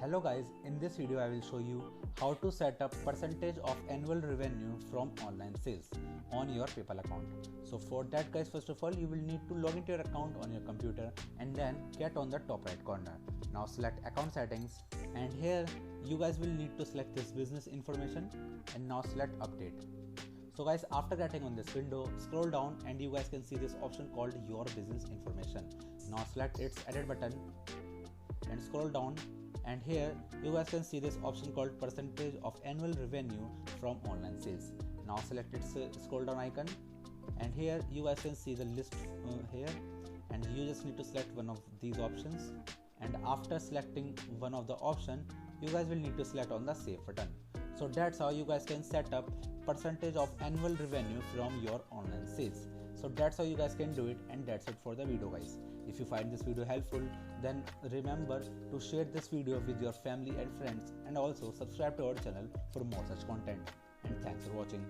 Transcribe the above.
Hello guys, in this video I will show you how to set up percentage of annual revenue from online sales on your PayPal account. So for that guys, first of all you will need to log into your account on your computer and then get on the top right corner. Now select account settings and here you guys will need to select this business information and now select update. So guys, after getting on this window, scroll down and you guys can see this option called your business information. Now select its edit button and scroll down, and here you guys can see this option called percentage of annual revenue from online sales. Now select its scroll down icon and here you guys can see the list here, and you just need to select one of these options, and after selecting one of the option you guys will need to select on the save button. So that's how you guys can set up percentage of annual revenue from your online sales. So that's how you guys can do it, and that's it for the video guys. If you find this video helpful, then remember to share this video with your family and friends, and also subscribe to our channel for more such content. And thanks for watching.